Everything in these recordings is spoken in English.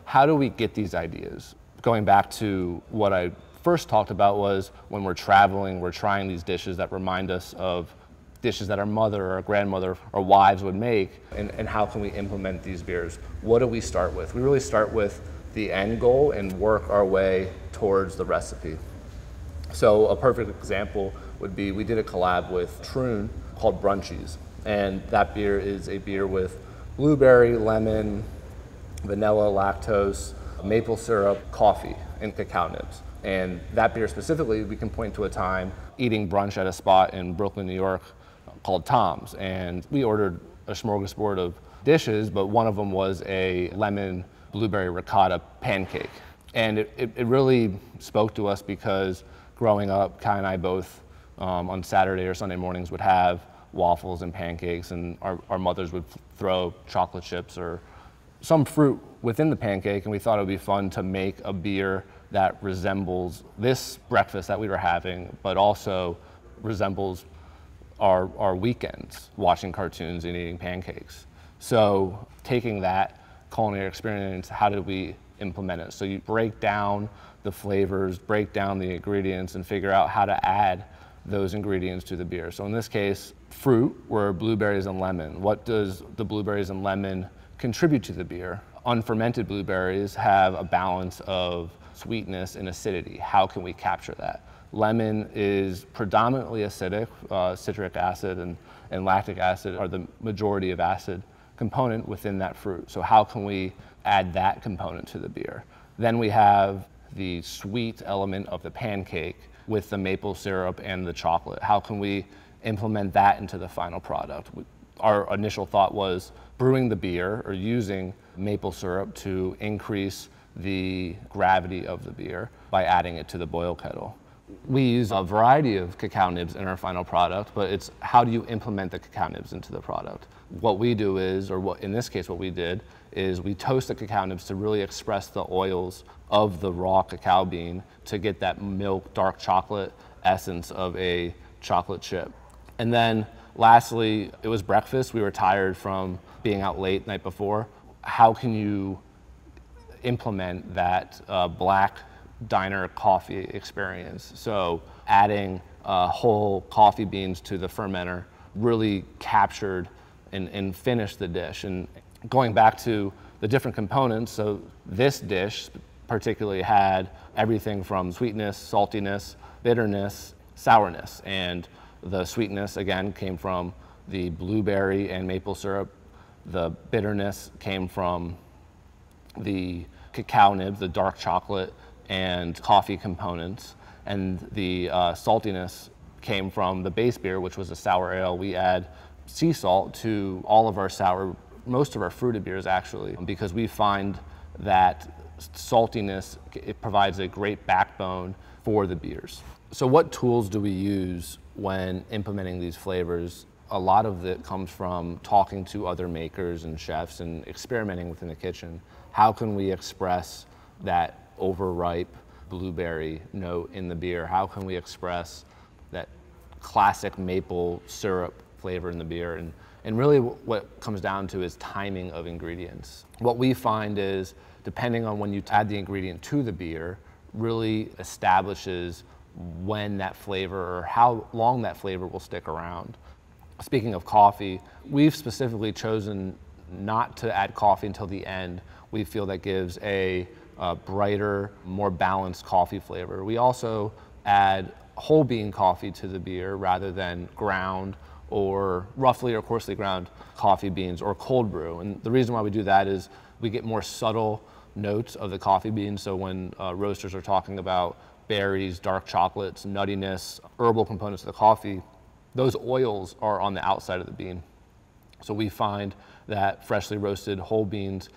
how do we get these ideas? Going back to what I first talked about was when we're traveling, we're trying these dishes that remind us of dishes that our mother or our grandmother or wives would make, and how can we implement these beers? What do we start with? We really start with the end goal and work our way towards the recipe. So a perfect example would be, we did a collab with Troon called Brunchies, and that beer is a beer with blueberry, lemon, vanilla, lactose, maple syrup, coffee, and cacao nibs. And that beer specifically, we can point to a time eating brunch at a spot in Brooklyn, New York called Tom's. And we ordered a smorgasbord of dishes, but one of them was a lemon blueberry ricotta pancake. And it really spoke to us because growing up, Kai and I both on Saturday or Sunday mornings would have waffles and pancakes, and our mothers would throw chocolate chips or some fruit within the pancake, and we thought it would be fun to make a beer that resembles this breakfast that we were having, but also resembles our weekends, watching cartoons and eating pancakes. So taking that culinary experience, how did we implement it? So you break down the flavors, break down the ingredients, and figure out how to add those ingredients to the beer. So in this case, fruit were blueberries and lemon. What does the blueberries and lemon contribute to the beer? Unfermented blueberries have a balance of sweetness and acidity. How can we capture that? Lemon is predominantly acidic. Citric acid and lactic acid are the majority of acid component within that fruit. So how can we add that component to the beer? Then we have the sweet element of the pancake with the maple syrup and the chocolate. How can we implement that into the final product? Our initial thought was brewing the beer or using maple syrup to increase the gravity of the beer by adding it to the boil kettle. We use a variety of cacao nibs in our final product, but it's how do you implement the cacao nibs into the product? What we do is, or what in this case what we did, is we toast the cacao nibs to really express the oils of the raw cacao bean to get that milk, dark chocolate essence of a chocolate chip. And then lastly, it was breakfast. We were tired from being out late the night before. How can you implement that black diner coffee experience? So adding whole coffee beans to the fermenter really captured and finished the dish. And going back to the different components, so this dish particularly had everything from sweetness, saltiness, bitterness, sourness. And the sweetness, again, came from the blueberry and maple syrup. The bitterness came from the cacao nibs, the dark chocolate and coffee components. And the saltiness came from the base beer, which was a sour ale. We add sea salt to all of our sour, most of our fruited beers actually, because we find that saltiness, it provides a great backbone for the beers. So what tools do we use when implementing these flavors? A lot of it comes from talking to other makers and chefs and experimenting within the kitchen. How can we express that overripe blueberry note in the beer? How can we express that classic maple syrup flavor in the beer? And really what comes down to is timing of ingredients. What we find is, depending on when you add the ingredient to the beer, really establishes when that flavor or how long that flavor will stick around. Speaking of coffee, we've specifically chosen not to add coffee until the end. We feel that gives a brighter, more balanced coffee flavor. We also add whole bean coffee to the beer rather than ground or roughly or coarsely ground coffee beans or cold brew. And the reason why we do that is we get more subtle notes of the coffee beans. So when roasters are talking about berries, dark chocolates, nuttiness, herbal components of the coffee, those oils are on the outside of the bean. So we find that freshly roasted whole beans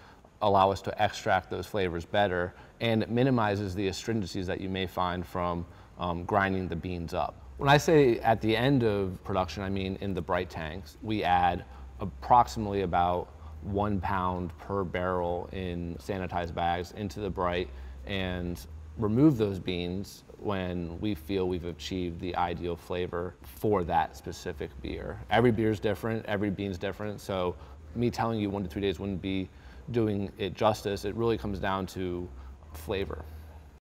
allow us to extract those flavors better, and it minimizes the astringencies that you may find from grinding the beans up. When I say at the end of production, I mean in the bright tanks. We add approximately about 1 pound per barrel in sanitized bags into the bright and remove those beans when we feel we've achieved the ideal flavor for that specific beer. Every beer is different, every bean's different, so me telling you 1 to 3 days wouldn't be doing it justice, it really comes down to flavor.